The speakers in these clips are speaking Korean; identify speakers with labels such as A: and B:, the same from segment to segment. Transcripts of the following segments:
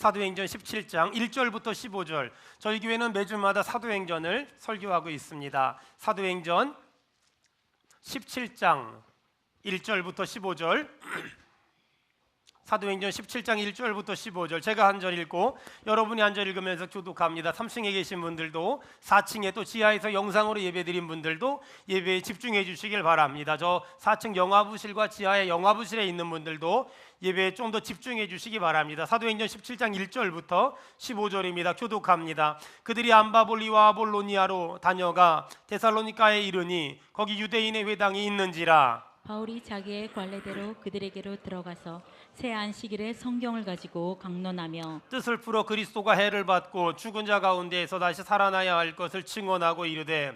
A: 사도행전 17장 1절부터 15절. 저희 교회는 매주마다 사도행전을 설교하고 있습니다. 사도행전 17장 1절부터 15절. 사도행전 17장 1절부터 15절. 제가 한 절 읽고 여러분이 한 절 읽으면서 교독합니다. 3층에 계신 분들도 4층에 또 지하에서 영상으로 예배드린 분들도 예배에 집중해 주시길 바랍니다. 저 4층 영화부실과 지하의 영화부실에 있는 분들도 예배에 좀 더 집중해 주시기 바랍니다. 사도행전 17장 1절부터 15절입니다. 교독합니다. 그들이 암바볼리와 아볼로니아로 다녀가 데살로니가에 이르니 거기 유대인의 회당이 있는지라.
B: 바울이 자기의 관례대로 그들에게로 들어가서 새 안식일에 성경을 가지고 강론하며
A: 뜻을 풀어 그리스도가 해를 받고 죽은 자 가운데에서 다시 살아나야 할 것을 증언하고 이르되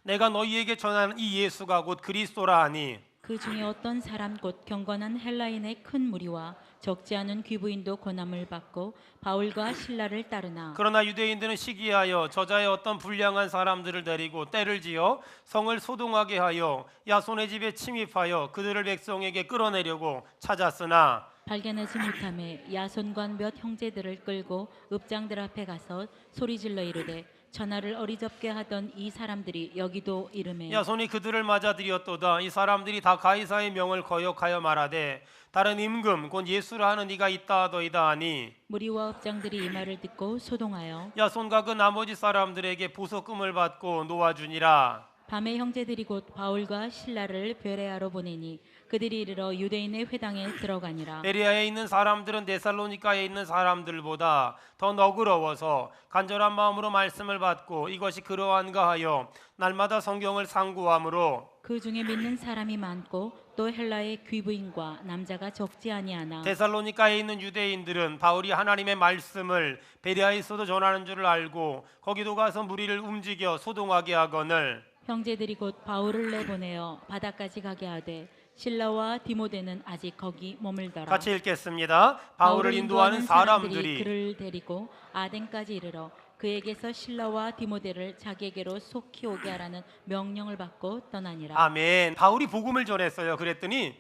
A: 내가 너희에게 전하는 이 예수가 곧 그리스도라 하니
B: 그 중에 어떤 사람 곧 경건한 헬라인의 큰 무리와 적지 않은 귀부인도 고난을 받고 바울과 신라를 따르나
A: 그러나 유대인들은 시기하여 저자의 어떤 불량한 사람들을 데리고 때를 지어 성을 소동하게 하여 야손의 집에 침입하여 그들을 백성에게 끌어내려고 찾았으나
B: 발견하지 못하매 야손과 몇 형제들을 끌고 읍장들 앞에 가서 소리질러 이르되 전하를 어리석게 하던 이 사람들이 여기도 이르매
A: 야손이 그들을 맞아들였도다. 이 사람들이 다 가이사의 명을 거역하여 말하되 다른 임금 곧 예수라 하는 이가 있다 하더이다 하니
B: 무리와 읍장들이 이 말을 듣고 소동하여
A: 야손과 그 나머지 사람들에게 보석금을 받고 놓아주니라.
B: 밤에 형제들이 곧 바울과 신라를 베레아로 보내니 그들이 이르러 유대인의 회당에 들어가니라.
A: 베레아에 있는 사람들은 데살로니가에 있는 사람들보다 더 너그러워서 간절한 마음으로 말씀을 받고 이것이 그러한가 하여 날마다 성경을 상고함으로
B: 그 중에 믿는 사람이 많고 또 헬라의 귀부인과 남자가 적지 아니하나
A: 데살로니가에 있는 유대인들은 바울이 하나님의 말씀을 베레아에서도 전하는 줄을 알고 거기도 가서 무리를 움직여 소동하게 하거늘
B: 형제들이 곧 바울을 내보내어 바다까지 가게 하되 실라와 디모데는 아직 거기 머물더라.
A: 같이 읽겠습니다. 바울을 인도하는 사람들이
B: 그를 데리고 아덴까지 이르러 그에게서 실라와 디모데를 자기에게로 속히 오게 하라는 명령을 받고 떠나니라.
A: 아멘. 바울이 복음을 전했어요. 그랬더니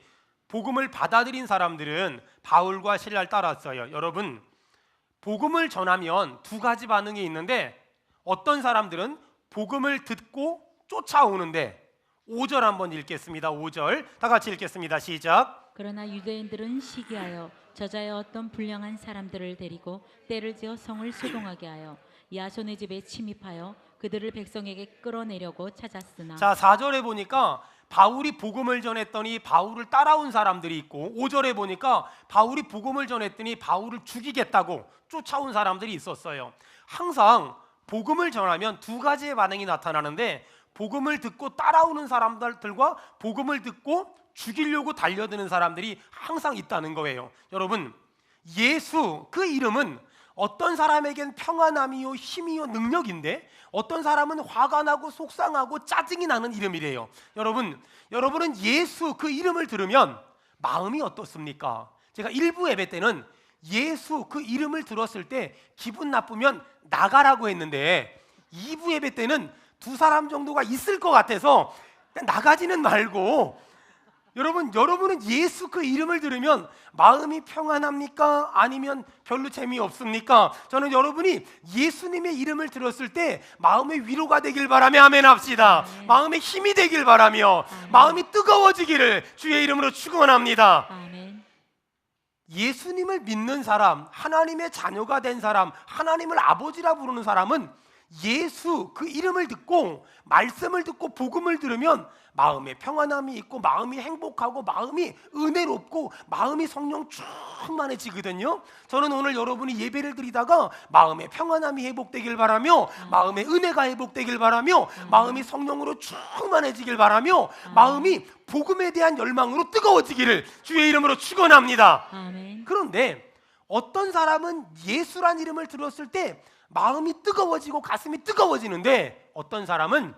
A: 복음을 받아들인 사람들은 바울과 신라를 따랐어요. 여러분, 복음을 전하면 두 가지 반응이 있는데 어떤 사람들은 복음을 듣고 쫓아오는데 5절 한번 읽겠습니다. 5절 다 같이 읽겠습니다. 시작.
B: 그러나 유대인들은 시기하여 저자의 어떤 불량한 사람들을 데리고 때를 지어 성을 소동하게 하여 야손의 집에 침입하여 그들을 백성에게 끌어내려고 찾았으나
A: 자, 4절에 보니까 바울이 복음을 전했더니 바울을 따라온 사람들이 있고 5절에 보니까 바울이 복음을 전했더니 바울을 죽이겠다고 쫓아온 사람들이 있었어요. 항상 복음을 전하면 두 가지의 반응이 나타나는데 복음을 듣고 따라오는 사람들과 복음을 듣고 죽이려고 달려드는 사람들이 항상 있다는 거예요. 여러분, 예수 그 이름은 어떤 사람에겐 평안함이요 힘이요 능력인데 어떤 사람은 화가 나고 속상하고 짜증이 나는 이름이래요. 여러분은 예수 그 이름을 들으면 마음이 어떻습니까? 제가 일부 예배 때는 예수 그 이름을 들었을 때 기분 나쁘면 나가라고 했는데 2부 예배 때는 두 사람 정도가 있을 것 같아서 나가지는 말고 여러분은 예수 그 이름을 들으면 마음이 평안합니까? 아니면 별로 재미없습니까? 저는 여러분이 예수님의 이름을 들었을 때 마음의 위로가 되길 바라며 아멘 합시다.
B: 아멘.
A: 마음의 힘이 되길 바라며
B: 아멘.
A: 마음이 뜨거워지기를 주의 이름으로 축원합니다.
B: 아멘.
A: 예수님을 믿는 사람, 하나님의 자녀가 된 사람, 하나님을 아버지라 부르는 사람은 예수 그 이름을 듣고 말씀을 듣고 복음을 들으면 마음에 평안함이 있고 마음이 행복하고 마음이 은혜롭고 마음이 성령 충만해지거든요. 저는 오늘 여러분이 예배를 드리다가 마음의 평안함이 회복되길 바라며 마음의 은혜가 회복되길 바라며 마음이 성령으로 충만해지길 바라며 마음이 복음에 대한 열망으로 뜨거워지기를 주의 이름으로 축원합니다.
B: 아멘.
A: 그런데 어떤 사람은 예수란 이름을 들었을 때 마음이 뜨거워지고 가슴이 뜨거워지는데 어떤 사람은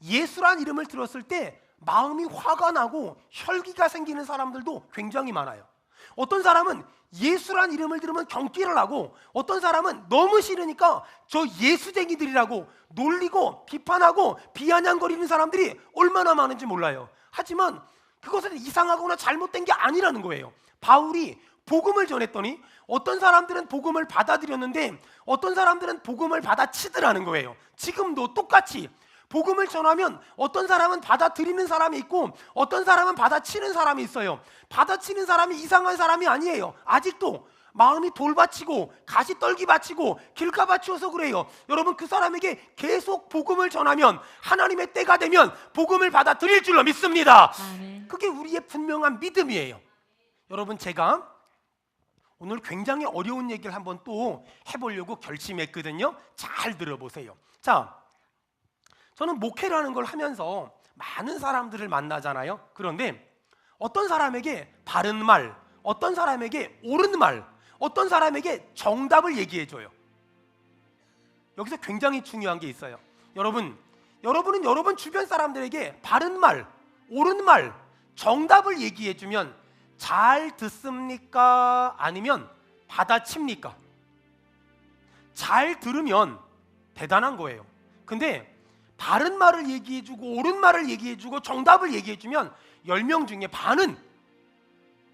A: 예수란 이름을 들었을 때 마음이 화가 나고 혈기가 생기는 사람들도 굉장히 많아요. 어떤 사람은 예수란 이름을 들으면 경기를 하고 어떤 사람은 너무 싫으니까 저 예수쟁이들이라고 놀리고 비판하고 비아냥거리는 사람들이 얼마나 많은지 몰라요. 하지만 그것은 이상하거나 잘못된 게 아니라는 거예요. 바울이 복음을 전했더니 어떤 사람들은 복음을 받아들였는데 어떤 사람들은 복음을 받아치더라는 거예요. 지금도 똑같이 복음을 전하면 어떤 사람은 받아들이는 사람이 있고 어떤 사람은 받아치는 사람이 있어요. 받아치는 사람이 이상한 사람이 아니에요. 아직도 마음이 돌받치고 가시떨기 받치고 길가 받치어서 그래요. 여러분, 그 사람에게 계속 복음을 전하면 하나님의 때가 되면 복음을 받아들일 줄로 믿습니다.
B: 아멘.
A: 그게 우리의 분명한 믿음이에요. 여러분, 제가 오늘 굉장히 어려운 얘기를 한번 또 해보려고 결심했거든요. 잘 들어보세요. 자, 저는 목회라는 걸 하면서 많은 사람들을 만나잖아요. 그런데 어떤 사람에게 바른 말, 어떤 사람에게 옳은 말, 어떤 사람에게 정답을 얘기해줘요. 여기서 굉장히 중요한 게 있어요. 여러분은 여러분 주변 사람들에게 바른 말, 옳은 말, 정답을 얘기해주면 잘 듣습니까? 아니면 받아칩니까? 잘 들으면 대단한 거예요. 근데 바른 말을 얘기해주고 옳은 말을 얘기해주고 정답을 얘기해주면 10명 중에 반은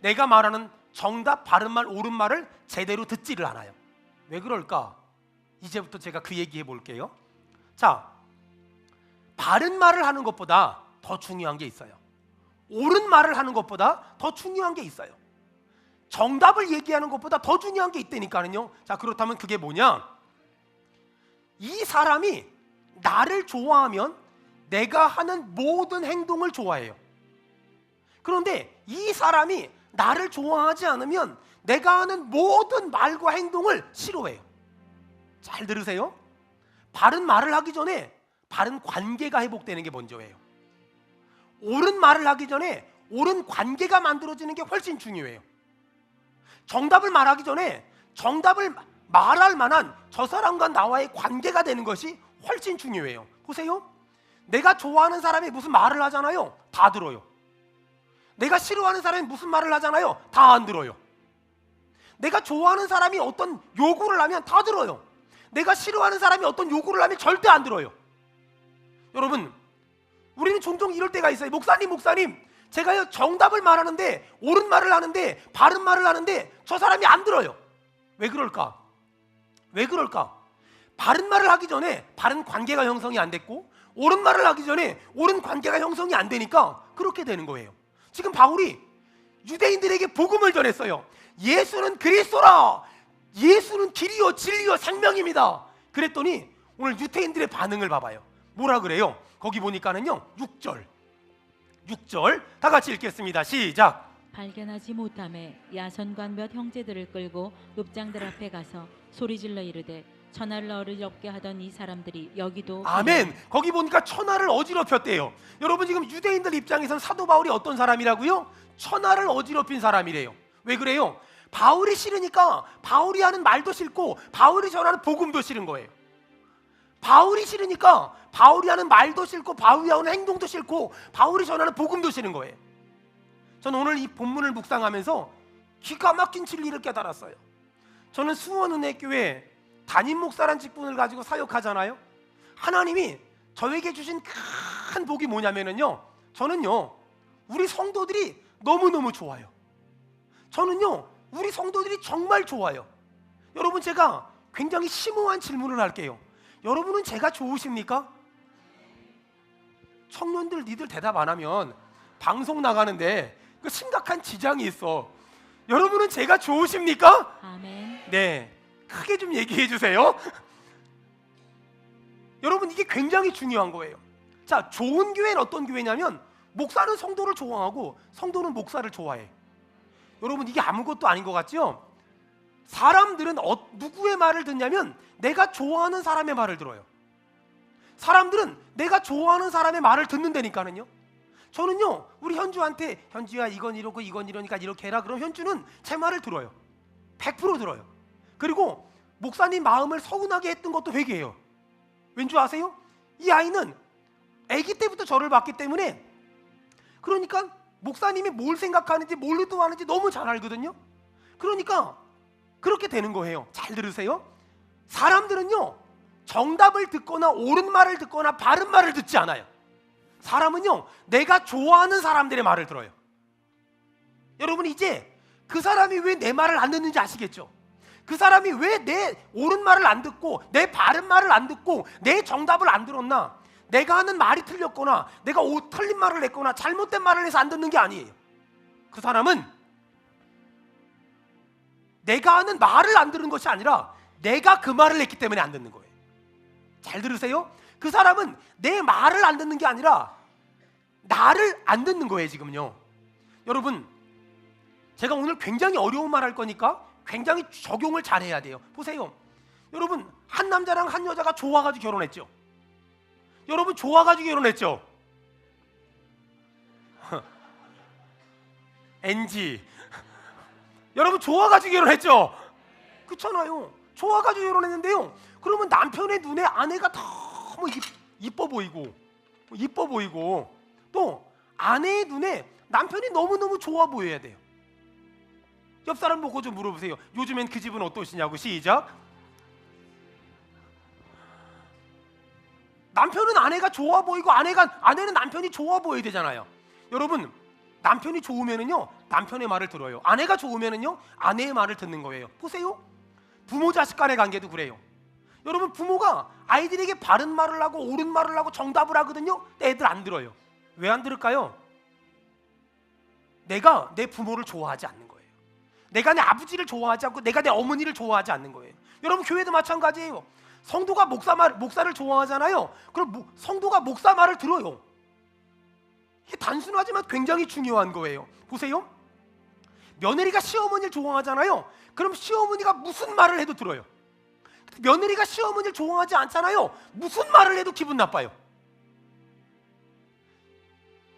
A: 내가 말하는 정답, 바른 말, 옳은 말을 제대로 듣지를 않아요. 왜 그럴까? 이제부터 제가 그 얘기해 볼게요. 자, 바른 말을 하는 것보다 더 중요한 게 있어요. 옳은 말을 하는 것보다 더 중요한 게 있어요. 정답을 얘기하는 것보다 더 중요한 게 있다니까요. 자, 그렇다면 그게 뭐냐? 이 사람이 나를 좋아하면 내가 하는 모든 행동을 좋아해요. 그런데 이 사람이 나를 좋아하지 않으면 내가 하는 모든 말과 행동을 싫어해요. 잘 들으세요. 바른 말을 하기 전에 바른 관계가 회복되는 게 먼저예요. 옳은 말을 하기 전에 옳은 관계가 만들어지는 게 훨씬 중요해요. 정답을 말하기 전에 정답을 말할 만한 저 사람과 나와의 관계가 되는 것이 훨씬 중요해요. 보세요. 내가 좋아하는 사람이 무슨 말을 하잖아요. 다 들어요. 내가 싫어하는 사람이 무슨 말을 하잖아요. 다 안 들어요. 내가 좋아하는 사람이 어떤 요구를 하면 다 들어요. 내가 싫어하는 사람이 어떤 요구를 하면 절대 안 들어요. 여러분, 우리는 종종 이럴 때가 있어요. 목사님, 제가요 정답을 말하는데 옳은 말을 하는데 바른 말을 하는데 저 사람이 안 들어요. 왜 그럴까? 바른 말을 하기 전에 바른 관계가 형성이 안 됐고 옳은 말을 하기 전에 옳은 관계가 형성이 안 되니까 그렇게 되는 거예요. 지금 바울이 유대인들에게 복음을 전했어요. 예수는 그리스도라. 예수는 길이요 진리요 생명입니다. 그랬더니 오늘 유대인들의 반응을 봐봐요. 뭐라 그래요? 거기 보니까는요 6절 다 같이 읽겠습니다. 시작.
B: 발견하지 못함에 야손과 몇 형제들을 끌고 읍장들 앞에 가서 소리질러 이르되 천하를 어지럽게 하던 이 사람들이 여기도
A: 아멘. 거기 보니까 천하를 어지럽혔대요. 여러분, 지금 유대인들 입장에서는 사도 바울이 어떤 사람이라고요? 천하를 어지럽힌 사람이래요. 왜 그래요? 바울이 싫으니까 바울이 하는 말도 싫고 바울이 전하는 복음도 싫은 거예요. 바울이 싫으니까 바울이 하는 말도 싫고 바울이 하는 행동도 싫고 바울이 전하는 복음도 싫은 거예요. 저는 오늘 이 본문을 묵상하면서 기가 막힌 진리를 깨달았어요. 저는 수원은혜교회 담임 목사란 직분을 가지고 사역하잖아요. 하나님이 저에게 주신 큰 복이 뭐냐면요, 저는요 우리 성도들이 너무너무 좋아요. 저는요 우리 성도들이 정말 좋아요. 여러분, 제가 굉장히 심오한 질문을 할게요. 여러분은 제가 좋으십니까? 청년들 니들 대답 안 하면 방송 나가는데 그 심각한 지장이 있어. 여러분은 제가 좋으십니까?
B: 아멘.
A: 네, 크게 좀 얘기해 주세요. 여러분, 이게 굉장히 중요한 거예요. 자, 좋은 교회는 어떤 교회냐면 목사는 성도를 좋아하고 성도는 목사를 좋아해. 여러분, 이게 아무것도 아닌 것 같죠? 사람들은 누구의 말을 듣냐면 내가 좋아하는 사람의 말을 들어요. 사람들은 내가 좋아하는 사람의 말을 듣는다니까는요. 저는요 우리 현주한테 현주야 이건 이러고 이건 이러니까 이렇게 해라. 그럼 현주는 제 말을 들어요. 100% 들어요. 그리고 목사님 마음을 서운하게 했던 것도 회개해요. 왠지 아세요? 이 아이는 아기 때부터 저를 봤기 때문에, 그러니까 목사님이 뭘 생각하는지 뭘 의도하는지 너무 잘 알거든요. 그러니까 그렇게 되는 거예요. 잘 들으세요. 사람들은요 정답을 듣거나 옳은 말을 듣거나 바른 말을 듣지 않아요. 사람은요 내가 좋아하는 사람들의 말을 들어요. 여러분, 이제 그 사람이 왜 내 말을 안 듣는지 아시겠죠? 그 사람이 왜 내 옳은 말을 안 듣고 내 바른 말을 안 듣고 내 정답을 안 들었나? 내가 하는 말이 틀렸거나 내가 틀린 말을 했거나 잘못된 말을 해서 안 듣는 게 아니에요. 그 사람은 내가 하는 말을 안 들은 것이 아니라 내가 그 말을 했기 때문에 안 듣는 거예요. 잘 들으세요? 그 사람은 내 말을 안 듣는 게 아니라 나를 안 듣는 거예요 지금요. 여러분, 제가 오늘 굉장히 어려운 말 할 거니까 굉장히 적용을 잘해야 돼요. 보세요. 여러분, 한 남자랑 한 여자가 좋아가지고 결혼했죠. 여러분, 좋아가지고 결혼했죠. NG. 여러분, 좋아가지고 결혼했죠. 그렇잖아요. 좋아가지고 결혼했는데요, 그러면 남편의 눈에 아내가 너무 이뻐 보이고 또 아내의 눈에 남편이 너무너무 좋아 보여야 돼요. 옆 사람 보고 좀 물어보세요. 요즘엔 그 집은 어떠시냐고. 시작. 남편은 아내가 좋아 보이고 아내는 남편이 좋아 보여야 되잖아요. 여러분, 남편이 좋으면은요 남편의 말을 들어요. 아내가 좋으면은요 아내의 말을 듣는 거예요. 보세요. 부모 자식 간의 관계도 그래요. 여러분, 부모가 아이들에게 바른 말을 하고 옳은 말을 하고 정답을 하거든요. 근데 애들 안 들어요. 왜 안 들을까요? 내가 내 부모를 좋아하지 않는 거예요. 내가 내 아버지를 좋아하지 않고 내가 내 어머니를 좋아하지 않는 거예요. 여러분, 교회도 마찬가지예요. 성도가 목사를 좋아하잖아요. 그럼 성도가 목사 말을 들어요. 이게 단순하지만 굉장히 중요한 거예요. 보세요. 며느리가 시어머니를 좋아하잖아요. 그럼 시어머니가 무슨 말을 해도 들어요. 며느리가 시어머니를 좋아하지 않잖아요. 무슨 말을 해도 기분 나빠요.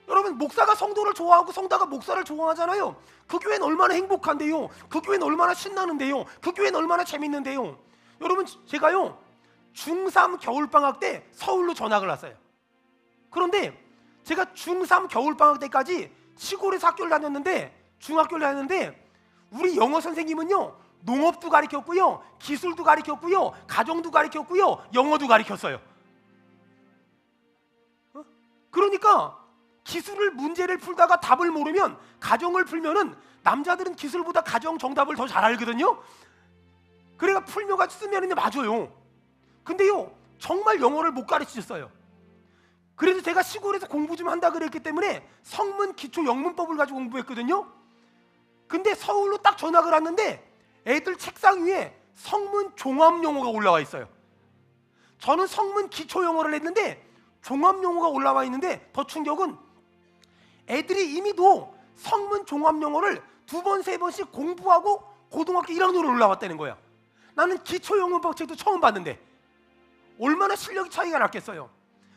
A: 여러분, 목사가 성도를 좋아하고 성도가 목사를 좋아하잖아요. 그 교회는 얼마나 행복한데요. 그 교회는 얼마나 신나는데요. 그 교회는 얼마나 재밌는데요. 여러분, 제가요 중3 겨울방학 때 서울로 전학을 왔어요. 그런데 제가 중3 겨울방학 때까지 시골에서 학교를 다녔는데, 중학교를 다녔는데, 우리 영어 선생님은요 농업도 가르쳤고요, 기술도 가르쳤고요, 가정도 가르쳤고요, 영어도 가르쳤어요. 그러니까 기술을 문제를 풀다가 답을 모르면 가정을 풀면은 남자들은 기술보다 가정 정답을 더 잘 알거든요. 그래가 풀며가 쓰면은 맞아요. 근데요 정말 영어를 못 가르치셨어요. 그래서 제가 시골에서 공부 좀 한다 그랬기 때문에 성문 기초 영문법을 가지고 공부했거든요. 근데 서울로 딱 전학을 왔는데 애들 책상 위에 성문 종합 용어가 올라와 있어요. 저는 성문 기초 영어를 했는데 종합 용어가 올라와 있는데 더 충격은 애들이 이미도 성문 종합 영어를 2번, 3번씩 공부하고 고등학교 1학년으로 올라왔다는 거야. 나는 기초 영문법 책도 처음 봤는데 얼마나 실력이 차이가 났겠어요.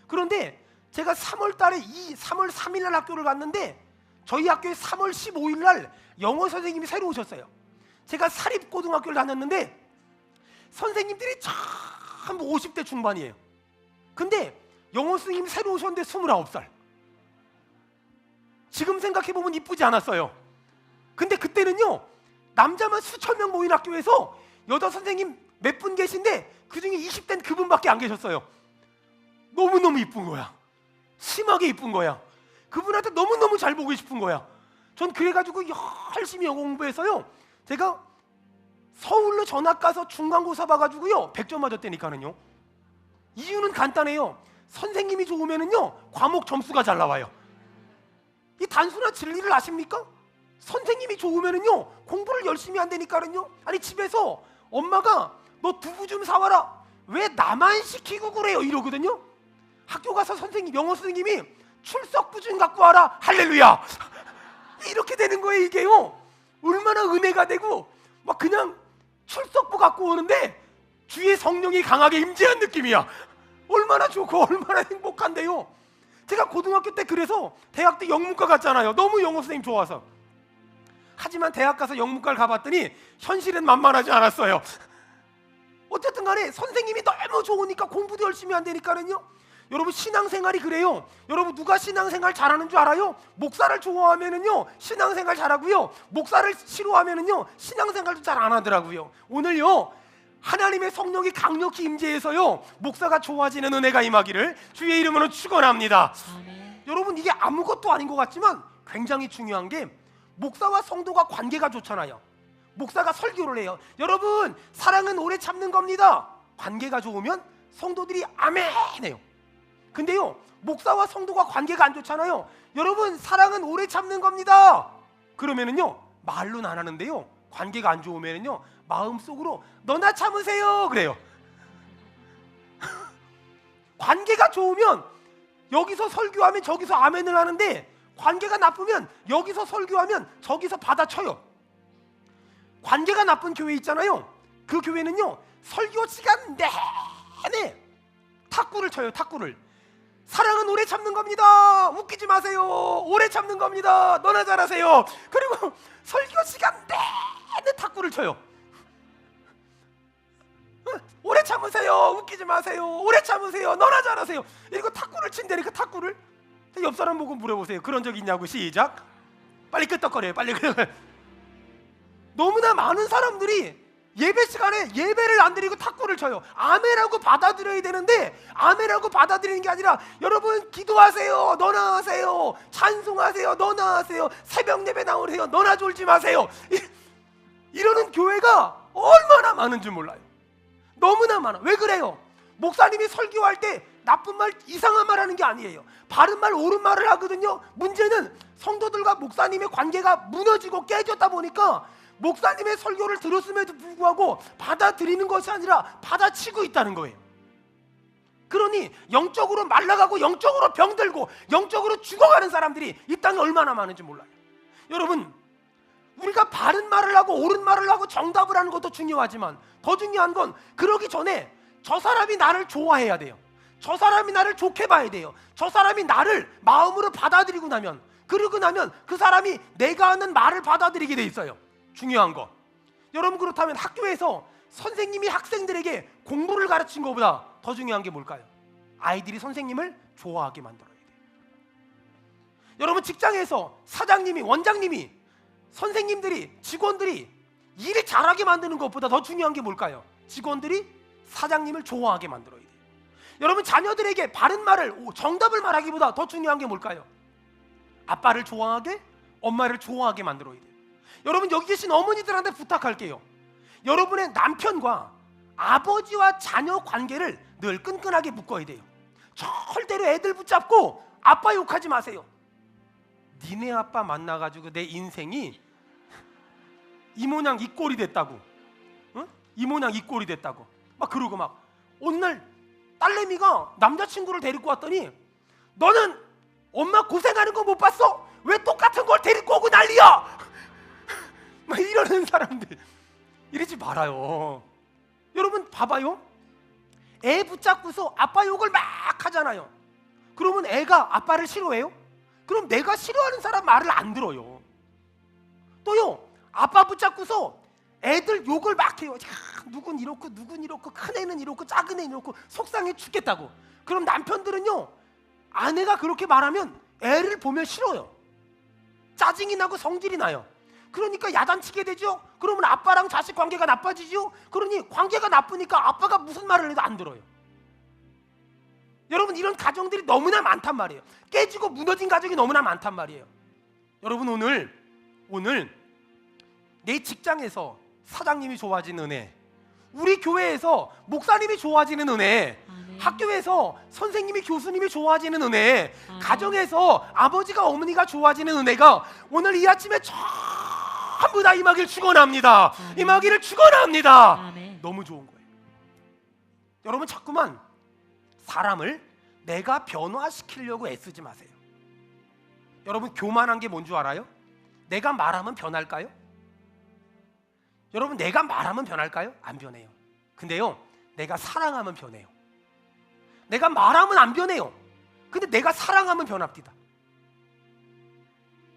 A: 그런데 제가 3월 3일 날 학교를 갔는데 저희 학교에 3월 15일 날 영어 선생님이 새로 오셨어요. 제가 사립고등학교를 다녔는데 선생님들이 전부 50대 중반이에요. 근데 영어 선생님이 새로 오셨는데 29살. 지금 생각해보면 이쁘지 않았어요. 근데 그때는요 남자만 수천 명 모인 학교에서 여자 선생님 몇 분 계신데 그중에 20대는 그분밖에 안 계셨어요. 너무너무 이쁜 거야. 심하게 이쁜 거야. 그분한테 너무너무 잘 보고 싶은 거야. 전 그래가지고 열심히 영어 공부해서요 제가 서울로 전학 가서 중간고사 봐가지고요 100점 맞았다니까는요. 이유는 간단해요. 선생님이 좋으면은요 과목 점수가 잘 나와요. 이 단순한 진리를 아십니까? 선생님이 좋으면은요 공부를 열심히 한다니까는요. 아니 집에서 엄마가 너 두부 좀 사와라, 왜 나만 시키고 그래요 이러거든요. 학교 가서 영어 선생님이 출석부 좀 갖고 와라, 할렐루야. 이렇게 되는 거예요. 이게요 얼마나 은혜가 되고 막 그냥 출석부 갖고 오는데 주의 성령이 강하게 임재한 느낌이야. 얼마나 좋고 얼마나 행복한데요. 제가 고등학교 때 그래서 대학 때 영문과 갔잖아요. 너무 영어 선생님 좋아서. 하지만 대학 가서 영문과를 가봤더니 현실은 만만하지 않았어요. 어쨌든 간에 선생님이 너무 좋으니까 공부도 열심히 한다니까는요. 여러분, 신앙생활이 그래요. 여러분, 누가 신앙생활 잘하는 줄 알아요? 목사를 좋아하면은요 신앙생활 잘하고요, 목사를 싫어하면은요 신앙생활도 잘 안 하더라고요. 오늘요 하나님의 성령이 강력히 임재해서요 목사가 좋아지는 은혜가 임하기를 주의 이름으로 축원합니다.
B: 아멘.
A: 여러분, 이게 아무것도 아닌 것 같지만 굉장히 중요한 게 목사와 성도가 관계가 좋잖아요. 목사가 설교를 해요. 여러분, 사랑은 오래 참는 겁니다. 관계가 좋으면 성도들이 아멘 해요. 근데요, 목사와 성도가 관계가 안 좋잖아요. 여러분, 사랑은 오래 참는 겁니다. 그러면은요, 말로는 안 하는데요, 관계가 안 좋으면은요, 마음속으로 너나 참으세요 그래요. 관계가 좋으면 여기서 설교하면 저기서 아멘을 하는데, 관계가 나쁘면 여기서 설교하면 저기서 받아쳐요. 관계가 나쁜 교회 있잖아요. 그 교회는요, 설교 시간 내내 탁구를 쳐요. 탁구를. 사랑은 오래 참는 겁니다. 웃기지 마세요. 오래 참는 겁니다. 너나 잘하세요. 그리고 설교 시간 내내 탁구를 쳐요. 오래 참으세요. 웃기지 마세요. 오래 참으세요. 너나 잘하세요. 이거 탁구를 친다니까, 탁구를. 옆 사람 보고 물어보세요. 그런 적 있냐고. 시작. 빨리 끄떡거려요. 빨리. 너무나 많은 사람들이 예배 시간에 예배를 안 드리고 탁구를 쳐요. 아멘하고 받아들여야 되는데, 아멘하고 받아들이는 게 아니라, 여러분 기도하세요. 너나 하세요. 찬송하세요. 너나 하세요. 새벽 예배 나오세요. 너나 졸지 마세요. 이러는 교회가 얼마나 많은지 몰라요. 너무나 많아. 왜 그래요? 목사님이 설교할 때 나쁜 말, 이상한 말 하는 게 아니에요. 바른 말, 옳은 말을 하거든요. 문제는 성도들과 목사님의 관계가 무너지고 깨졌다 보니까 목사님의 설교를 들었음에도 불구하고 받아들이는 것이 아니라 받아치고 있다는 거예요. 그러니 영적으로 말라가고 영적으로 병들고 영적으로 죽어가는 사람들이 이 땅에 얼마나 많은지 몰라요. 여러분, 우리가 바른 말을 하고 옳은 말을 하고 정답을 하는 것도 중요하지만, 더 중요한 건 그러기 전에 저 사람이 나를 좋아해야 돼요. 저 사람이 나를 좋게 봐야 돼요. 저 사람이 나를 마음으로 받아들이고 나면, 그러고 나면 그 사람이 내가 하는 말을 받아들이게 돼 있어요. 중요한 거. 여러분, 그렇다면 학교에서 선생님이 학생들에게 공부를 가르친 것보다 더 중요한 게 뭘까요? 아이들이 선생님을 좋아하게 만들어야 돼요. 여러분, 직장에서 사장님이, 원장님이, 선생님들이, 직원들이 일을 잘하게 만드는 것보다 더 중요한 게 뭘까요? 직원들이 사장님을 좋아하게 만들어야 돼요. 여러분, 자녀들에게 바른 말을, 정답을 말하기보다 더 중요한 게 뭘까요? 아빠를 좋아하게, 엄마를 좋아하게 만들어야 돼요. 여러분, 여기 계신 어머니들한테 부탁할게요. 여러분의 남편과 아버지와 자녀 관계를 늘 끈끈하게 묶어야 돼요. 절대로 애들 붙잡고 아빠 욕하지 마세요. 니네 아빠 만나가지고 내 인생이 이 모양 이 꼴이 됐다고, 응? 이 모양 이 꼴이 됐다고 막 그러고, 막 어느 날 딸내미가 남자친구를 데리고 왔더니, 너는 엄마 고생하는 거 못 봤어? 왜 똑같은 걸 데리고 오고 난리야? 막 이러는 사람들, 이러지 말아요. 여러분 봐봐요. 애 붙잡고서 아빠 욕을 막 하잖아요. 그러면 애가 아빠를 싫어해요? 그럼 내가 싫어하는 사람 말을 안 들어요. 또요, 아빠 붙잡고서 애들 욕을 막 해요. 누군 이렇고 누군 이렇고, 큰 애는 이렇고 작은 애는 이렇고, 속상해 죽겠다고. 그럼 남편들은요, 아내가 그렇게 말하면 애를 보면 싫어요. 짜증이 나고 성질이 나요. 그러니까 야단치게 되죠. 그러면 아빠랑 자식 관계가 나빠지죠. 그러니 관계가 나쁘니까 아빠가 무슨 말을 해도 안 들어요. 여러분, 이런 가정들이 너무나 많단 말이에요. 깨지고 무너진 가정이 너무나 많단 말이에요. 여러분, 오늘 내 직장에서 사장님이 좋아지는 은혜, 우리 교회에서 목사님이 좋아지는 은혜,
B: 아멘.
A: 학교에서 선생님이, 교수님이 좋아지는 은혜,
B: 아멘.
A: 가정에서 아버지가, 어머니가 좋아지는 은혜가 오늘 이 아침에 전부 다 임하기를 축원합니다.
B: 아멘.
A: 임하기를 축원합니다.
B: 아멘.
A: 너무 좋은 거예요. 여러분, 자꾸만 사람을 내가 변화시키려고 애쓰지 마세요. 여러분, 교만한 게 뭔 줄 알아요? 내가 말하면 변할까요? 여러분, 내가 말하면 변할까요? 안 변해요. 근데요, 내가 사랑하면 변해요. 내가 말하면 안 변해요. 근데 내가 사랑하면 변합니다.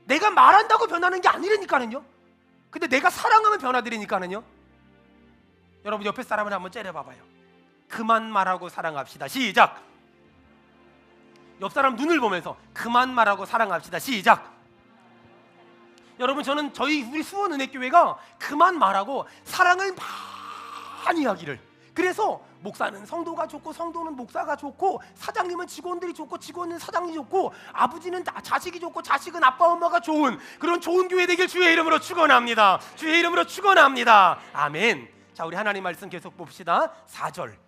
A: 내가 말한다고 변하는 게 아니라니까는요. 근데 내가 사랑하면 변화되니까는요. 여러분, 옆에 사람을 한번 째려봐봐요. 그만 말하고 사랑합시다. 시작. 옆 사람 눈을 보면서 그만 말하고 사랑합시다. 시작. 여러분, 저는 우리 수원은혜교회가 그만 말하고 사랑을 많이 하기를, 그래서 목사는 성도가 좋고 성도는 목사가 좋고 사장님은 직원들이 좋고 직원은 사장님이 좋고 아버지는 자식이 좋고 자식은 아빠 엄마가 좋은 그런 좋은 교회 되길 주의 이름으로 축원합니다. 주의 이름으로 축원합니다. 아멘. 자, 우리 하나님 말씀 계속 봅시다. 4절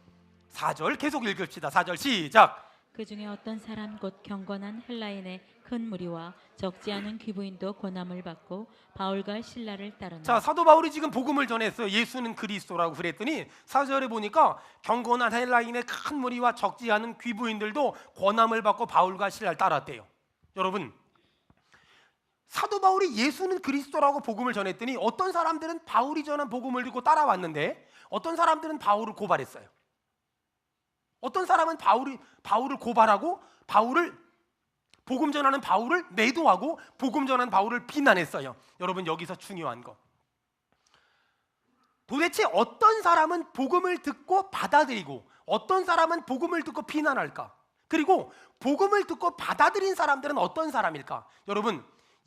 A: 계속 읽읍시다. 4절 시작.
B: 그 중에 어떤 사람 곧 경건한 헬라인의 큰 무리와 적지 않은 귀부인도 고난을 받고 바울과 실라를 따르나.
A: 자, 사도 바울이 지금 복음을 전했어요. 예수는 그리스도라고 그랬더니 4절에 보니까 경건한 헬라인의 큰 무리와 적지 않은 귀부인들도 권함을 받고 바울과 실라를 따랐대요. 여러분, 사도 바울이 예수는 그리스도라고 복음을 전했더니 어떤 사람들은 바울이 전한 복음을 듣고 따라왔는데 어떤 사람들은 바울을 고발했어요. 어떤 사람은 바울을 고발하고 복음 전하는 바울을 매도하고 복음 전하는 바울을 비난했어요. 여러분, 여기서 중요한 거, 도대체 어떤 사람은 복음을 듣고 받아들이고 어떤 사람은 복음을 듣고 비난할까? 그리고 복음을 듣고 받아들인 사람들은 어떤 사람일까? 여러분,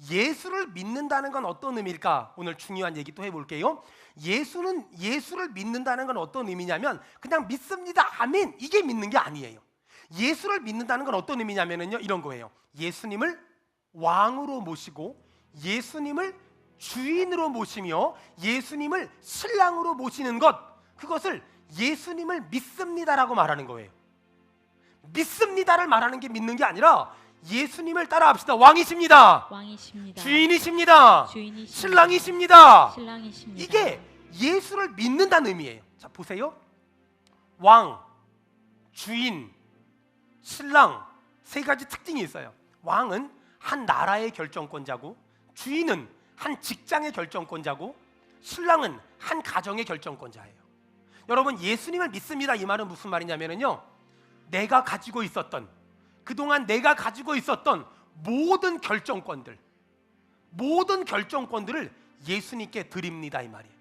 A: 예수를 믿는다는 건 어떤 의미일까? 오늘 중요한 얘기 또 해볼게요. 예수를 믿는다는 건 어떤 의미냐면 그냥 믿습니다, 아멘, 이게 믿는 게 아니에요. 예수를 믿는다는 건 어떤 의미냐면요, 이런 거예요. 예수님을 왕으로 모시고 예수님을 주인으로 모시며 예수님을 신랑으로 모시는 것, 그것을 예수님을 믿습니다라고 말하는 거예요. 믿습니다를 말하는 게 믿는 게 아니라 예수님을 따라합시다. 왕이십니다. 주인이십니다. 신랑이십니다. 이게 예수를 믿는다는 의미예요. 자, 보세요. 왕, 주인, 신랑, 세 가지 특징이 있어요. 왕은 한 나라의 결정권자고, 주인은 한 직장의 결정권자고, 신랑은 한 가정의 결정권자예요. 여러분, 예수님을 믿습니다 이 말은 무슨 말이냐면요, 그동안 내가 가지고 있었던 모든 결정권들을 예수님께 드립니다 이 말이에요.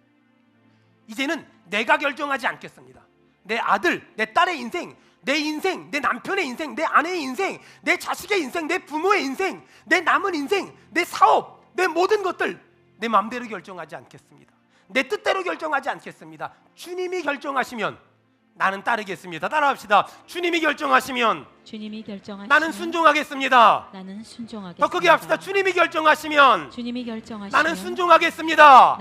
A: 이제는 내가 결정하지 않겠습니다. 내 아들, 내 딸의 인생, 내 인생, 내 남편의 인생, 내 아내의 인생, 내 자식의 인생, 내 부모의 인생, 내 남은 인생, 내 사업, 내 모든 것들 내 마음대로 결정하지 않겠습니다. 내 뜻대로 결정하지 않겠습니다. 주님이 결정하시면 나는 따르겠습니다. 따라합시다. 주님이 결정하시면 나는 순종하겠습니다. 더 크게 합시다. 주님이 결정하시면 나는 순종하겠습니다.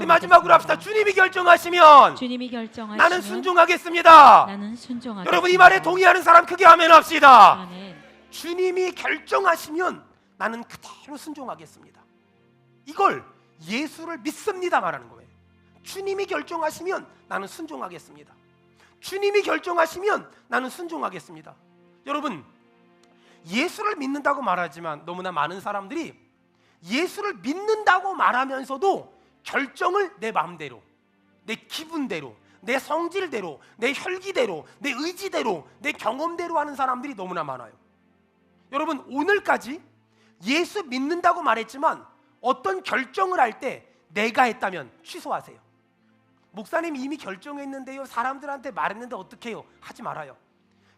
A: 마지막으로 합시다. 주님이 결정하시면 나는 순종하겠습니다. 여러분, 이 말에 동의하는 사람 크게 아멘 합시다.
B: 아멘.
A: 주님이 결정하시면 나는 그대로 순종하겠습니다. 이걸 예수를 믿습니다 말하는 거예요. 주님이 결정하시면 나는 순종하겠습니다. 주님이 결정하시면 나는 순종하겠습니다. 여러분, 예수를 믿는다고 말하지만 너무나 많은 사람들이 예수를 믿는다고 말하면서도 결정을 내 마음대로, 내 기분대로, 내 성질대로, 내 혈기대로, 내 의지대로, 내 경험대로 하는 사람들이 너무나 많아요. 여러분, 오늘까지 예수 믿는다고 말했지만 어떤 결정을 할 때 내가 했다면 취소하세요. 목사님 이미 결정했는데요, 사람들한테 말했는데 어떡해요? 하지 말아요.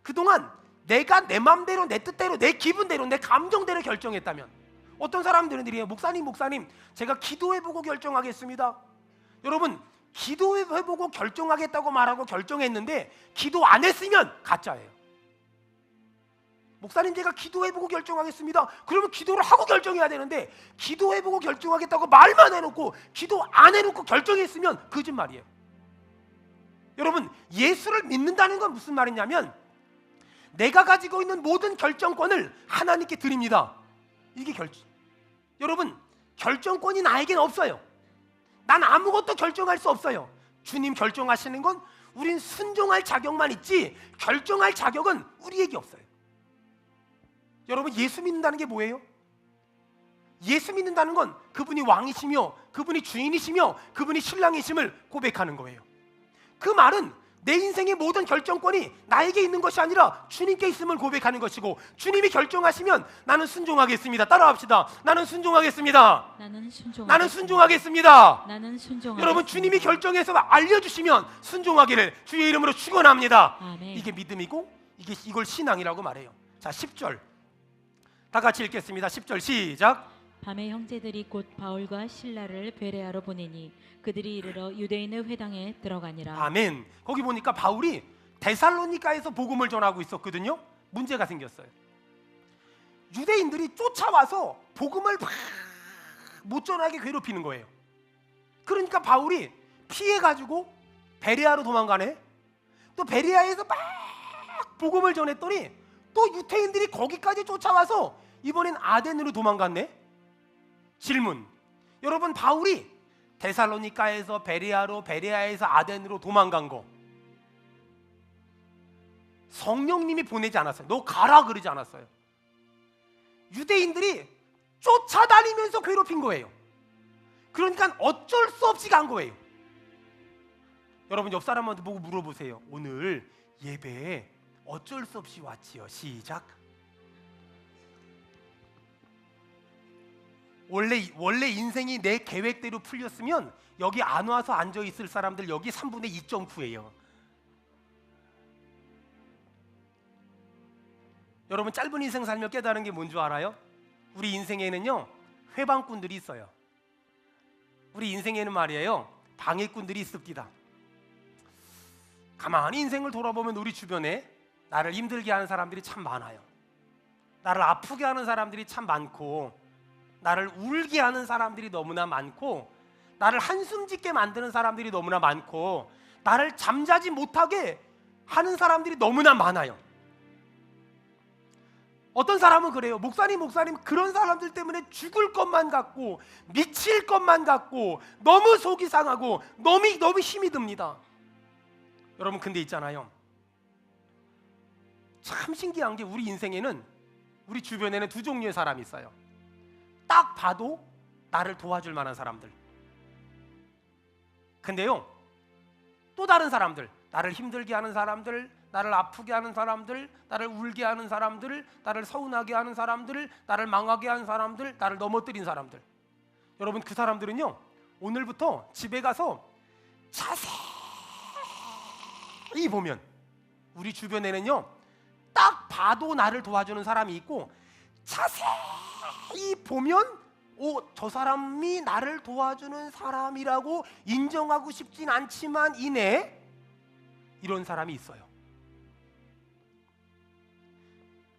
A: 그동안 내가 내 맘대로, 내 뜻대로, 내 기분대로, 내 감정대로 결정했다면, 어떤 사람들은 이래요. 목사님 제가 기도해보고 결정하겠습니다. 여러분, 기도해보고 결정하겠다고 말하고 결정했는데 기도 안 했으면 가짜예요. 목사님 제가 기도해보고 결정하겠습니다. 그러면 기도를 하고 결정해야 되는데 기도해보고 결정하겠다고 말만 해놓고 기도 안 해놓고 결정했으면 거짓말이에요. 여러분, 예수를 믿는다는 건 무슨 말이냐면 내가 가지고 있는 모든 결정권을 하나님께 드립니다. 이게 여러분, 결정권이 나에겐 없어요. 난 아무것도 결정할 수 없어요. 주님 결정하시는 건 우린 순종할 자격만 있지 결정할 자격은 우리에게 없어요. 여러분, 예수 믿는다는 게 뭐예요? 예수 믿는다는 건 그분이 왕이시며 그분이 주인이시며 그분이 신랑이심을 고백하는 거예요. 그 말은 내 인생의 모든 결정권이 나에게 있는 것이 아니라 주님께 있음을 고백하는 것이고, 주님이 결정하시면 나는 순종하겠습니다. 따라합시다. 나는 순종하겠습니다. 나는 순종하겠습니다. 여러분, 주님이 결정해서 알려주시면 순종하기를 주의 이름으로 축원합니다.
B: 아멘.
A: 이게 믿음이고 이걸 신앙이라고 말해요. 자, 10절 다 같이 읽겠습니다. 10절 시작.
B: 밤에 형제들이 곧 바울과 실라를 베레아로 보내니 그들이 이르러 유대인의 회당에 들어가니라.
A: 아멘. 거기 보니까 바울이 데살로니가에서 복음을 전하고 있었거든요. 문제가 생겼어요. 유대인들이 쫓아와서 복음을 막 못 전하게 괴롭히는 거예요. 그러니까 바울이 피해가지고 베레아로 도망가네. 또 베레아에서 막 복음을 전했더니 또 유대인들이 거기까지 쫓아와서 이번엔 아덴으로 도망갔네. 질문. 여러분, 바울이 데살로니가에서 베레아로, 베레아에서 아덴으로 도망간 거 성령님이 보내지 않았어요. 너 가라 그러지 않았어요. 유대인들이 쫓아다니면서 괴롭힌 거예요. 그러니까 어쩔 수 없이 간 거예요. 여러분, 옆 사람한테 보고 물어보세요. 오늘 예배에 어쩔 수 없이 왔지요. 시작. 원래 인생이 내 계획대로 풀렸으면 여기 안 와서 앉아 있을 사람들 여기 3분의 2.9예요. 여러분, 짧은 인생 살며 깨달은 게 뭔 줄 알아요? 우리 인생에는요 회방꾼들이 있어요. 우리 인생에는 말이에요 방해꾼들이 있습니다. 가만히 인생을 돌아보면 우리 주변에 나를 힘들게 하는 사람들이 참 많아요. 나를 아프게 하는 사람들이 참 많고, 나를 울게 하는 사람들이 너무나 많고, 나를 한숨 짓게 만드는 사람들이 너무나 많고, 나를 잠자지 못하게 하는 사람들이 너무나 많아요. 어떤 사람은 그래요. 목사님 그런 사람들 때문에 죽을 것만 같고 미칠 것만 같고 너무 속이 상하고 너무 힘이 듭니다. 여러분, 근데 있잖아요, 참 신기한 게 우리 인생에는, 우리 주변에는 두 종류의 사람이 있어요. 딱 봐도 나를 도와줄 만한 사람들. 근데요 또 다른 사람들, 나를 힘들게 하는 사람들, 나를 아프게 하는 사람들, 나를 울게 하는 사람들, 나를 서운하게 하는 사람들, 나를 망하게 하는 사람들, 나를 넘어뜨린 사람들. 여러분, 그 사람들은요 오늘부터 집에 가서 자세히 보면 우리 주변에는요 딱 봐도 나를 도와주는 사람이 있고, 자세히 보면 저 사람이 나를 도와주는 사람이라고 인정하고 싶진 않지만 이내 이런 사람이 있어요.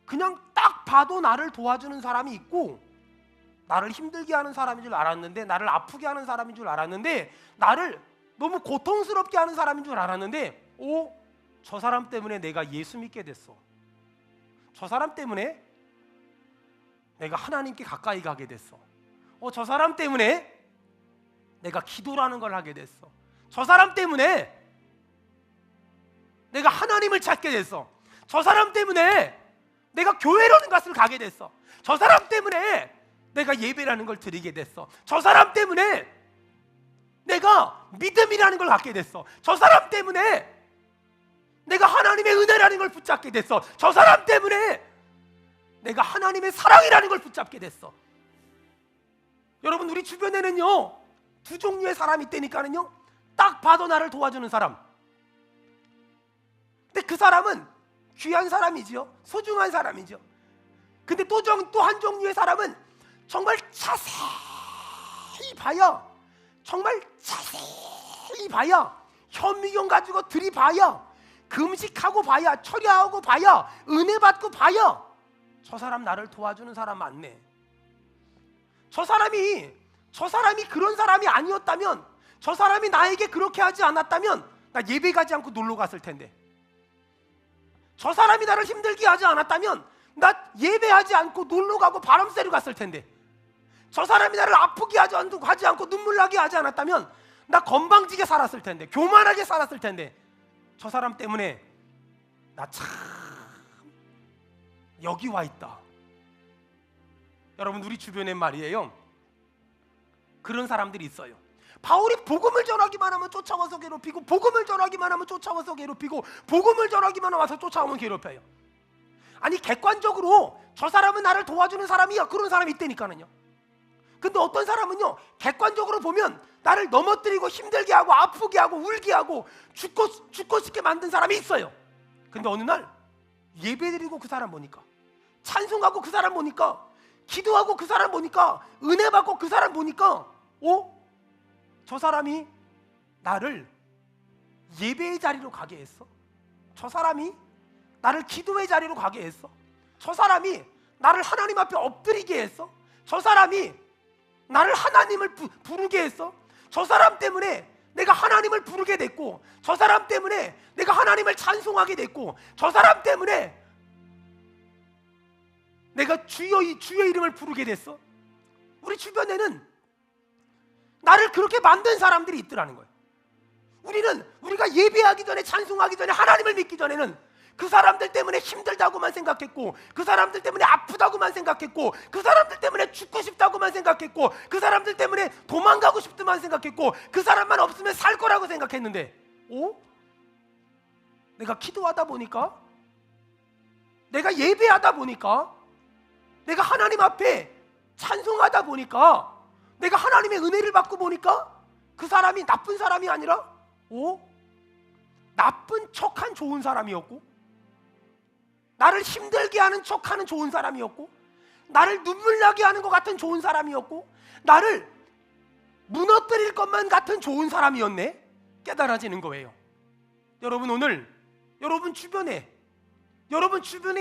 A: 그냥 딱 봐도 나를 도와주는 사람이 있고, 나를 힘들게 하는 사람인 줄 알았는데, 나를 아프게 하는 사람인 줄 알았는데, 나를 너무 고통스럽게 하는 사람인 줄 알았는데, 저 사람 때문에 내가 예수 믿게 됐어. 저 사람 때문에 내가 하나님께 가까이 가게 됐어. 저 사람 때문에 내가 기도라는 걸 하게 됐어. 저 사람 때문에 내가 하나님을 찾게 됐어. 저 사람 때문에 내가 교회라는 것을 가게 됐어. 저 사람 때문에 내가 예배라는 걸 드리게 됐어. 저 사람 때문에 내가 믿음이라는 걸 갖게 됐어. 저 사람 때문에 내가 하나님의 은혜라는 걸 붙잡게 됐어. 저 사람 때문에 내가 하나님의 사랑이라는 걸 붙잡게 됐어. 여러분, 우리 주변에는요 두 종류의 사람이 있다니까는요. 딱 봐도 나를 도와주는 사람. 근데 그 사람은 귀한 사람이죠. 소중한 사람이죠. 근데 또 한 종류의 사람은 정말 자세히 봐야, 정말 자세히 봐야, 현미경 가지고 들이봐야, 금식하고 봐야, 철야하고 봐야, 은혜 받고 봐야 저 사람 나를 도와주는 사람 맞네. 저 사람이 그런 사람이 아니었다면, 저 사람이 나에게 그렇게 하지 않았다면 나 예배 가지 않고 놀러 갔을 텐데, 저 사람이 나를 힘들게 하지 않았다면 나 예배하지 않고 놀러 가고 바람 쐬러 갔을 텐데, 저 사람이 나를 아프게 하지 않고 눈물 나게 하지 않았다면 나 건방지게 살았을 텐데, 교만하게 살았을 텐데, 저 사람 때문에 나 참 여기 와 있다. 여러분, 우리 주변에 말이에요 그런 사람들이 있어요. 바울이 복음을 전하기만 하면 쫓아와서 괴롭히고, 복음을 전하기만 하면 쫓아와서 괴롭히고, 복음을 전하기만 와서 쫓아오면 괴롭혀요. 아니, 객관적으로 저 사람은 나를 도와주는 사람이야, 그런 사람이 있다니까는요. 근데 어떤 사람은요 객관적으로 보면 나를 넘어뜨리고 힘들게 하고 아프게 하고 울게 하고 죽고 싶게 만든 사람이 있어요. 근데 어느 날 예배드리고 그 사람 보니까, 찬송하고 그 사람 보니까 기도하고 그 사람 보니까, 은혜 받고 그 사람 보니까, 저 사람이 나를 예배의 자리로 가게 했어. 저 사람이 나를 기도의 자리로 가게 했어. 저 사람이 나를 하나님 앞에 엎드리게 했어. 저 사람이 나를 하나님을 부르게 했어. 저 사람 때문에 내가 하나님을 부르게 됐고, 저 사람 때문에 내가 하나님을 찬송하게 됐고, 저 사람 때문에 내가 주의 이름을 부르게 됐어. 우리 주변에는 나를 그렇게 만든 사람들이 있더라는 거예요. 우리가 예배하기 전에, 찬송하기 전에, 하나님을 믿기 전에는 그 사람들 때문에 힘들다고만 생각했고, 그 사람들 때문에 아프다고만 생각했고, 그 사람들 때문에 죽고 싶다고만 생각했고, 그 사람들 때문에 도망가고 싶다만 생각했고, 그 사람만 없으면 살 거라고 생각했는데, 내가 기도하다 보니까, 내가 예배하다 보니까, 내가 하나님 앞에 찬송하다 보니까, 내가 하나님의 은혜를 받고 보니까 그 사람이 나쁜 사람이 아니라 나쁜 척한 좋은 사람이었고, 나를 힘들게 하는 척하는 좋은 사람이었고, 나를 눈물 나게 하는 것 같은 좋은 사람이었고, 나를 무너뜨릴 것만 같은 좋은 사람이었네 깨달아지는 거예요. 여러분, 오늘 여러분 주변에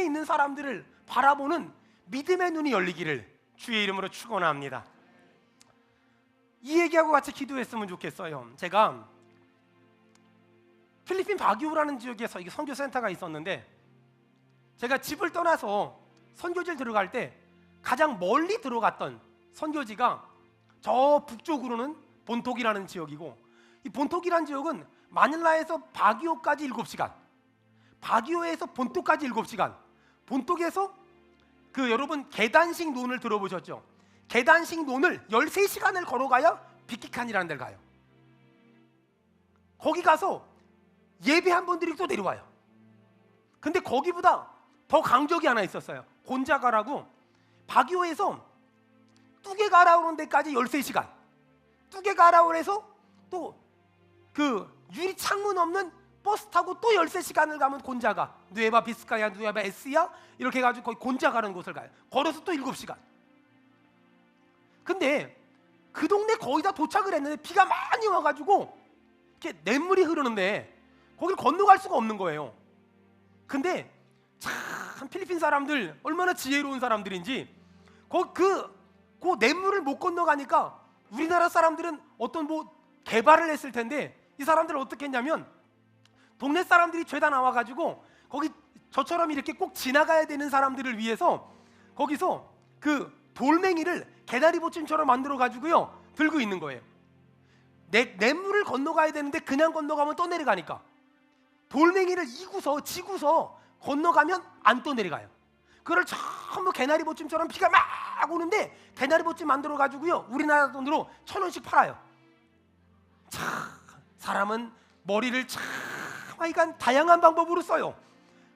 A: 있는 사람들을 바라보는 믿음의 눈이 열리기를 주의 이름으로 축원합니다. 이 얘기하고 같이 기도했으면 좋겠어요. 제가 필리핀 바기오라는 지역에서 이게 선교센터가 있었는데, 제가 집을 떠나서 선교지를 들어갈 때 가장 멀리 들어갔던 선교지가 저 북쪽으로는 본톡이라는 지역이고, 이 본톡이라는 지역은 마닐라에서 바기오까지 7시간, 바기오에서 본톡까지 7시간, 본톡에서 여러분 계단식 논을 들어보셨죠? 계단식 논을 13시간을 걸어가야 비키칸이라는 데를 가요. 거기 가서 예배한 분들이 또 내려와요. 근데 거기보다 더 강적이 하나 있었어요. 곤자가라고, 바기오에서 뚜게가라오는 데까지 13시간, 뚜게가라오에서 또 유리 창문 없는 버스 타고 또 13시간을 가면 곤자가, 누에바 비스카야, 누에바 에스야, 이렇게 해가지고 거기 곤자가라는 곳을 가요. 걸어서 또 7시간. 근데 그 동네 거의 다 도착을 했는데 비가 많이 와가지고 이렇게 냇물이 흐르는데 거길 건너갈 수가 없는 거예요. 근데 참 필리핀 사람들 얼마나 지혜로운 사람들인지, 그 냇물을 못 건너가니까 우리나라 사람들은 어떤 개발을 했을 텐데, 이 사람들은 어떻게 했냐면, 동네 사람들이 죄다 나와가지고 거기 저처럼 이렇게 꼭 지나가야 되는 사람들을 위해서 거기서 돌멩이를 개다리 보침처럼 만들어가지고요 들고 있는 거예요. 냇물을 건너가야 되는데 그냥 건너가면 떠내려가니까 돌멩이를 지고서 건너가면 안 떠내려가요. 그걸 전부 개나리 보침처럼 비가 막 오는데 개나리 보침 만들어가지고요 우리나라 돈으로 1,000원씩 팔아요. 참 사람은 머리를 참 하여간 다양한 방법으로 써요.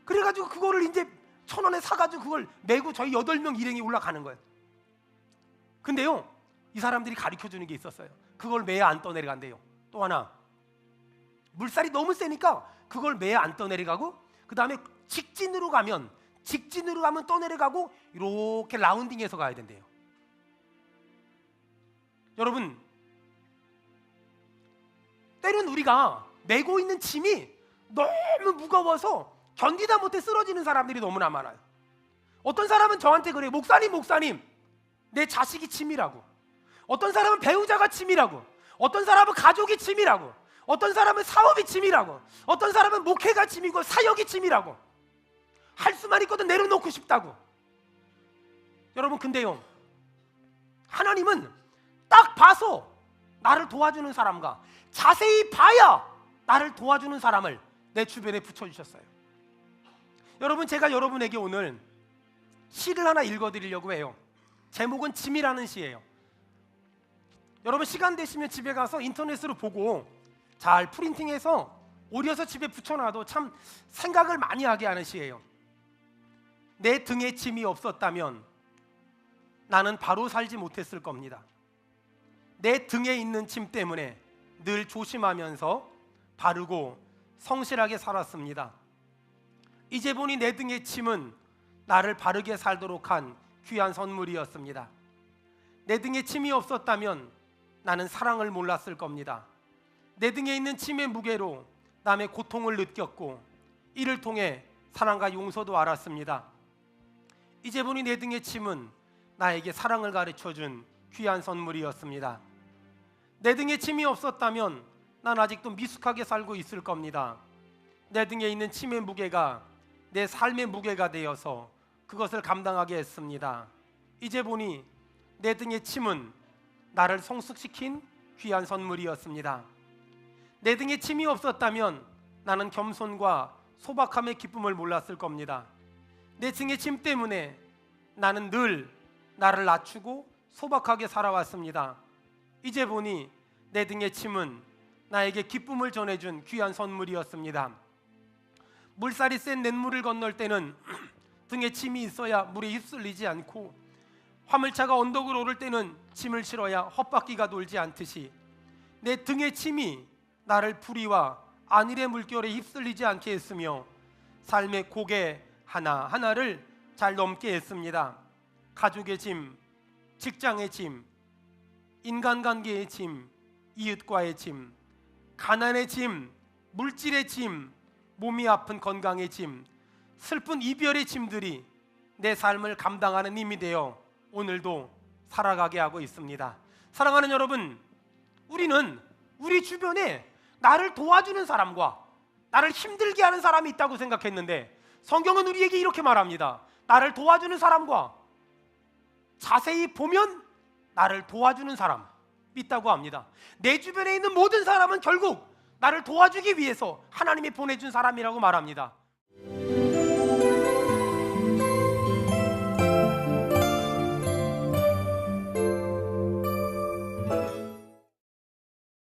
A: 그래가지고 그거를 이제 1,000원에 사가지고 그걸 메고 저희 8명 일행이 올라가는 거예요. 근데요 이 사람들이 가르쳐주는 게 있었어요. 그걸 매야 안 떠내려간대요. 또 하나, 물살이 너무 세니까 그걸 매야 안 떠내려가고, 그 다음에 직진으로 가면 떠내려가고 이렇게 라운딩해서 가야 된대요. 여러분, 때론 우리가 메고 있는 짐이 너무 무거워서 견디다 못해 쓰러지는 사람들이 너무나 많아요. 어떤 사람은 저한테 그래요. 목사님 내 자식이 짐이라고. 어떤 사람은 배우자가 짐이라고. 어떤 사람은 가족이 짐이라고. 어떤 사람은 사업이 짐이라고. 어떤 사람은 목회가 짐이고 사역이 짐이라고. 할 수만 있거든 내려놓고 싶다고. 여러분, 근데요 하나님은 딱 봐서 나를 도와주는 사람과 자세히 봐야 나를 도와주는 사람을 내 주변에 붙여주셨어요. 여러분, 제가 여러분에게 오늘 시를 하나 읽어드리려고 해요. 제목은 짐이라는 시예요. 여러분, 시간 되시면 집에 가서 인터넷으로 보고 잘 프린팅해서 오려서 집에 붙여놔도 참 생각을 많이 하게 하는 시예요. 내 등에 짐이 없었다면 나는 바로 살지 못했을 겁니다. 내 등에 있는 짐 때문에 늘 조심하면서 바르고 성실하게 살았습니다. 이제 보니 내 등의 짐은 나를 바르게 살도록 한 귀한 선물이었습니다. 내 등에 침이 없었다면 나는 사랑을 몰랐을 겁니다. 내 등에 있는 침의 무게로 남의 고통을 느꼈고 이를 통해 사랑과 용서도 알았습니다. 이제 보니 내 등의 침은 나에게 사랑을 가르쳐준 귀한 선물이었습니다. 내 등에 침이 없었다면 난 아직도 미숙하게 살고 있을 겁니다. 내 등에 있는 침의 무게가 내 삶의 무게가 되어서 그것을 감당하게 했습니다. 이제 보니 내 등의 침은 나를 성숙시킨 귀한 선물이었습니다. 내 등에 침이 없었다면 나는 겸손과 소박함의 기쁨을 몰랐을 겁니다. 내 등의 침 때문에 나는 늘 나를 낮추고 소박하게 살아왔습니다. 이제 보니 내 등의 침은 나에게 기쁨을 전해준 귀한 선물이었습니다. 물살이 센 냇물을 건널 때는 등에 침이 있어야 물에 휩쓸리지 않고 화물차가 언덕을 오를 때는 침을 실어야 헛바퀴가 돌지 않듯이 내 등의 침이 나를 풀이와 안일의 물결에 휩쓸리지 않게 했으며 삶의 고개 하나하나를 잘 넘게 했습니다. 가족의 짐, 직장의 짐, 인간관계의 짐, 이웃과의 짐, 가난의 짐, 물질의 짐, 몸이 아픈 건강의 짐, 슬픈 이별의 짐들이 내 삶을 감당하는 힘이 되어 오늘도 살아가게 하고 있습니다. 사랑하는 여러분, 우리는 우리 주변에 나를 도와주는 사람과 나를 힘들게 하는 사람이 있다고 생각했는데 성경은 우리에게 이렇게 말합니다. 나를 도와주는 사람과 자세히 보면 나를 도와주는 사람 있다고 합니다. 내 주변에 있는 모든 사람은 결국 나를 도와주기 위해서 하나님이 보내준 사람이라고 말합니다.